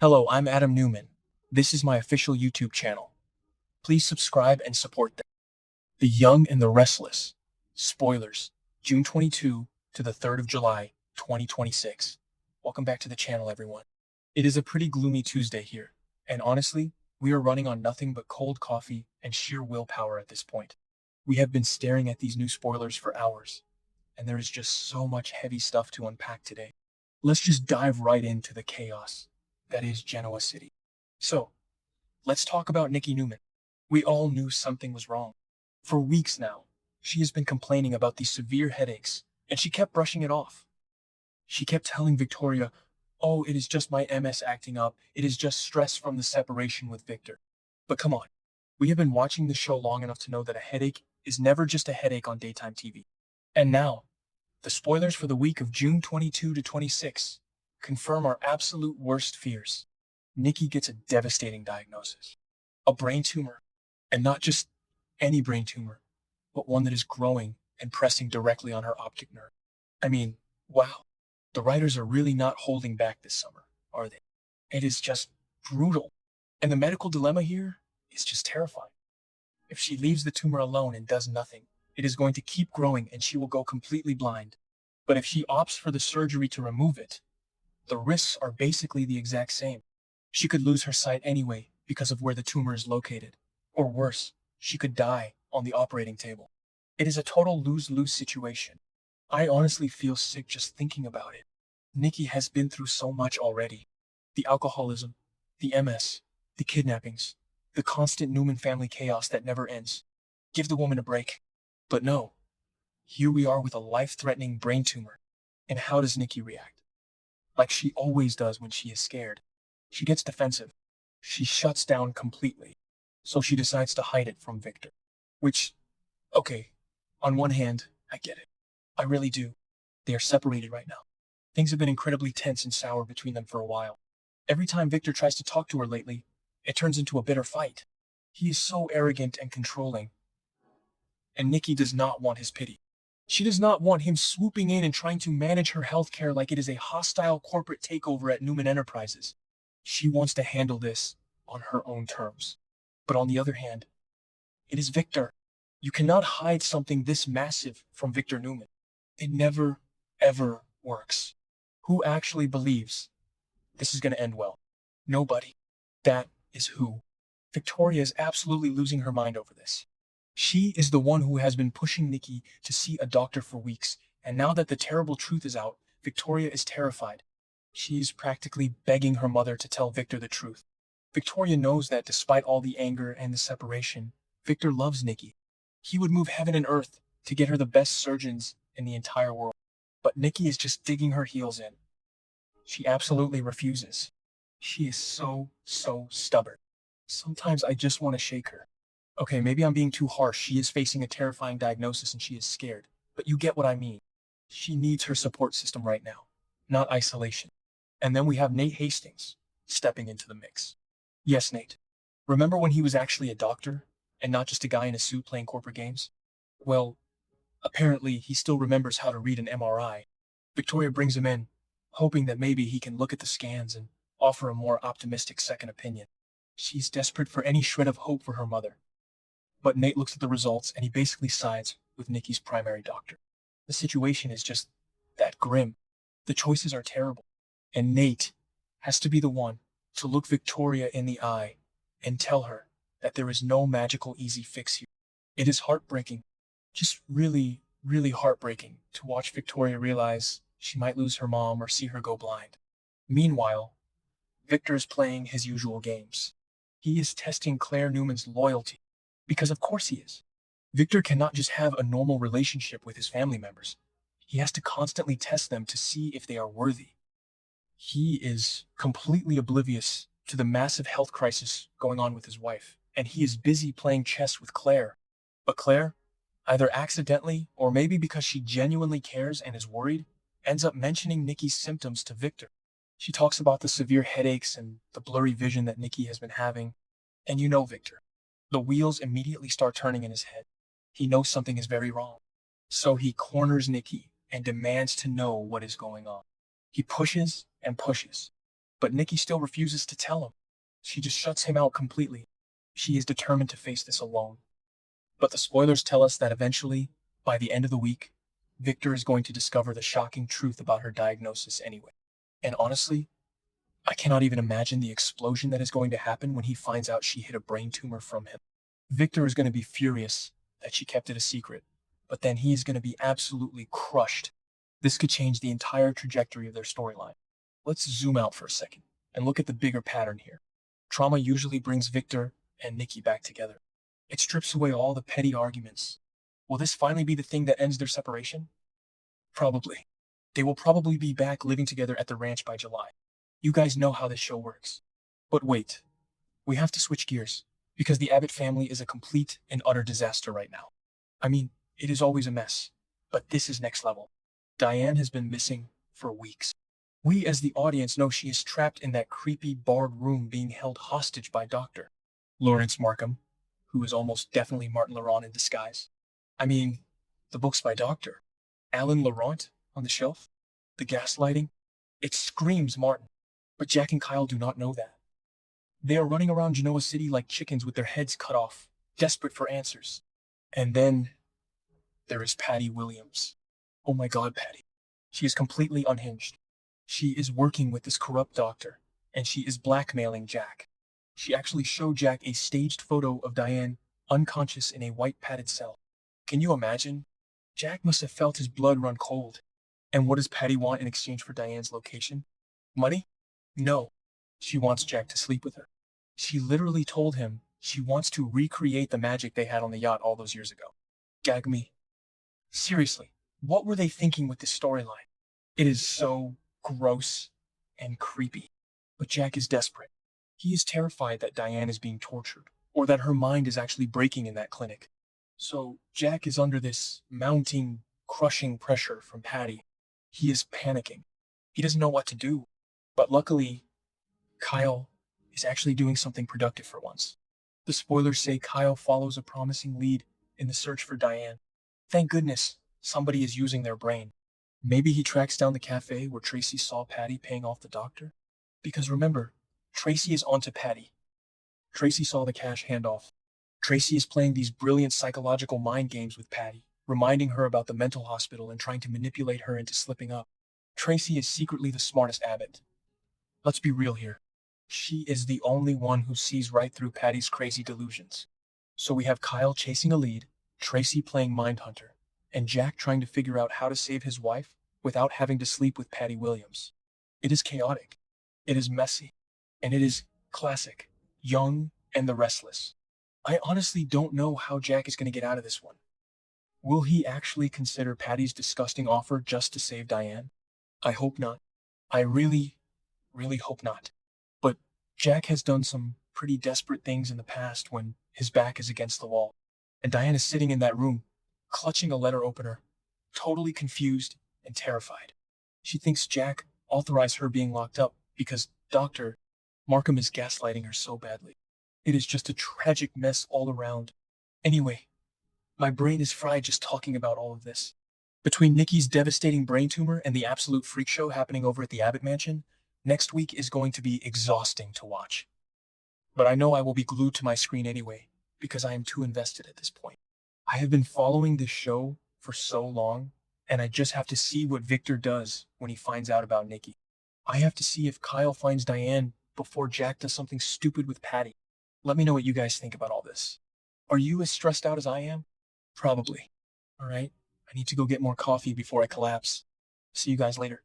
Hello, I'm Adam Newman. This is my official YouTube channel. Please subscribe and support them. The Young and the Restless. Spoilers. June 22 to the 3rd of July, 2026. Welcome back to the channel, everyone. It is a pretty gloomy Tuesday here, and honestly, we are running on nothing but cold coffee and sheer willpower at this point. We have been staring at these new spoilers for hours, and there is just so much heavy stuff to unpack today. Let's just dive right into the chaos that is Genoa City. So, let's talk about Nikki Newman. We all knew something was wrong. For weeks now, she has been complaining about these severe headaches, and she kept brushing it off. She kept telling Victoria, "Oh, it is just my MS acting up. It is just stress from the separation with Victor." But come on, we have been watching the show long enough to know that a headache is never just a headache on daytime TV. And now, the spoilers for the week of June 22 to 26 confirm our absolute worst fears. Nikki gets a devastating diagnosis. A brain tumor. And not just any brain tumor, but one that is growing and pressing directly on her optic nerve. I mean, wow. The writers are really not holding back this summer, are they? It is just brutal. And the medical dilemma here is just terrifying. If she leaves the tumor alone and does nothing, it is going to keep growing and she will go completely blind. But if she opts for the surgery to remove it, the risks are basically the exact same. She could lose her sight anyway because of where the tumor is located. Or worse, she could die on the operating table. It is a total lose-lose situation. I honestly feel sick just thinking about it. Nikki has been through so much already. The alcoholism, the MS, the kidnappings, the constant Newman family chaos that never ends. Give the woman a break. But no, here we are with a life-threatening brain tumor. And how does Nikki react? Like she always does when she is scared. She gets defensive. She shuts down completely. So she decides to hide it from Victor. Which, okay, on one hand, I get it. I really do. They are separated right now. Things have been incredibly tense and sour between them for a while. Every time Victor tries to talk to her lately, it turns into a bitter fight. He is so arrogant and controlling. And Nikki does not want his pity. She does not want him swooping in and trying to manage her healthcare like it is a hostile corporate takeover at Newman Enterprises. She wants to handle this on her own terms. But on the other hand, it is Victor. You cannot hide something this massive from Victor Newman. It never, ever works. Who actually believes this is going to end well? Nobody. That is who. Victoria is absolutely losing her mind over this. She is the one who has been pushing Nikki to see a doctor for weeks, and now that the terrible truth is out, Victoria is terrified. She is practically begging her mother to tell Victor the truth. Victoria knows that despite all the anger and the separation, Victor loves Nikki. He would move heaven and earth to get her the best surgeons in the entire world. But Nikki is just digging her heels in. She absolutely refuses. She is so stubborn. Sometimes I just want to shake her. Okay, maybe I'm being too harsh. She is facing a terrifying diagnosis and she is scared. But you get what I mean. She needs her support system right now, not isolation. And then we have Nate Hastings stepping into the mix. Yes, Nate. Remember when he was actually a doctor and not just a guy in a suit playing corporate games? Well, apparently he still remembers how to read an MRI. Victoria brings him in, hoping that maybe he can look at the scans and offer a more optimistic second opinion. She's desperate for any shred of hope for her mother. But Nate looks at the results and he basically sides with Nikki's primary doctor. The situation is just that grim. The choices are terrible. And Nate has to be the one to look Victoria in the eye and tell her that there is no magical easy fix here. It is heartbreaking, just really heartbreaking to watch Victoria realize she might lose her mom or see her go blind. Meanwhile, Victor is playing his usual games. He is testing Claire Newman's loyalty, because of course he is. Victor cannot just have a normal relationship with his family members. He has to constantly test them to see if they are worthy. He is completely oblivious to the massive health crisis going on with his wife, and he is busy playing chess with Claire. But Claire, either accidentally or maybe because she genuinely cares and is worried, ends up mentioning Nikki's symptoms to Victor. She talks about the severe headaches and the blurry vision that Nikki has been having. And you know Victor. The wheels immediately start turning in his head. He knows something is very wrong. So he corners Nikki and demands to know what is going on. He pushes and pushes. But Nikki still refuses to tell him. She just shuts him out completely. She is determined to face this alone. But the spoilers tell us that eventually, by the end of the week, Victor is going to discover the shocking truth about her diagnosis anyway. And honestly, I cannot even imagine the explosion that is going to happen when he finds out she hid a brain tumor from him. Victor is going to be furious that she kept it a secret, but then he is going to be absolutely crushed. This could change the entire trajectory of their storyline. Let's zoom out for a second and look at the bigger pattern here. Trauma usually brings Victor and Nikki back together. It strips away all the petty arguments. Will this finally be the thing that ends their separation? Probably. They will probably be back living together at the ranch by July. You guys know how this show works. But wait, we have to switch gears, because the Abbott family is a complete and utter disaster right now. I mean, it is always a mess, but this is next level. Diane has been missing for weeks. We as the audience know she is trapped in that creepy barred room being held hostage by Dr. Lawrence Markham, who is almost definitely Martin Laurent in disguise. I mean, the books by Dr. Alan Laurent on the shelf, the gaslighting, it screams Martin. But Jack and Kyle do not know that. They are running around Genoa City like chickens with their heads cut off, desperate for answers. And then there is Patty Williams. Oh my God, Patty. She is completely unhinged. She is working with this corrupt doctor, and she is blackmailing Jack. She actually showed Jack a staged photo of Diane unconscious in a white padded cell. Can you imagine? Jack must have felt his blood run cold. And what does Patty want in exchange for Diane's location? Money? No. She wants Jack to sleep with her. She literally told him she wants to recreate the magic they had on the yacht all those years ago. Gag me. Seriously, what were they thinking with this storyline? It is so gross and creepy. But Jack is desperate. He is terrified that Diane is being tortured, or that her mind is actually breaking in that clinic. So Jack is under this mounting, crushing pressure from Patty. He is panicking. He doesn't know what to do. But luckily, Kyle is actually doing something productive for once. The spoilers say Kyle follows a promising lead in the search for Diane. Thank goodness somebody is using their brain. Maybe he tracks down the cafe where Tracy saw Patty paying off the doctor. Because remember, Tracy is onto Patty. Tracy saw the cash handoff. Tracy is playing these brilliant psychological mind games with Patty, reminding her about the mental hospital and trying to manipulate her into slipping up. Tracy is secretly the smartest Abbott. Let's be real here. She is the only one who sees right through Patty's crazy delusions. So we have Kyle chasing a lead, Tracy playing Mindhunter, and Jack trying to figure out how to save his wife without having to sleep with Patty Williams. It is chaotic, it is messy, and it is classic, Young and the Restless. I honestly don't know how Jack is going to get out of this one. Will he actually consider Patty's disgusting offer just to save Diane? I hope not. I really hope not. But Jack has done some pretty desperate things in the past when his back is against the wall. And Diane is sitting in that room, clutching a letter opener, totally confused and terrified. She thinks Jack authorized her being locked up because Dr. Markham is gaslighting her so badly. It is just a tragic mess all around. Anyway, my brain is fried just talking about all of this. Between Nikki's devastating brain tumor and the absolute freak show happening over at the Abbott Mansion, next week is going to be exhausting to watch. But I know I will be glued to my screen anyway, because I am too invested at this point. I have been following this show for so long, and I just have to see what Victor does when he finds out about Nikki. I have to see if Kyle finds Diane before Jack does something stupid with Patty. Let me know what you guys think about all this. Are you as stressed out as I am? Probably. All right, I need to go get more coffee before I collapse. See you guys later.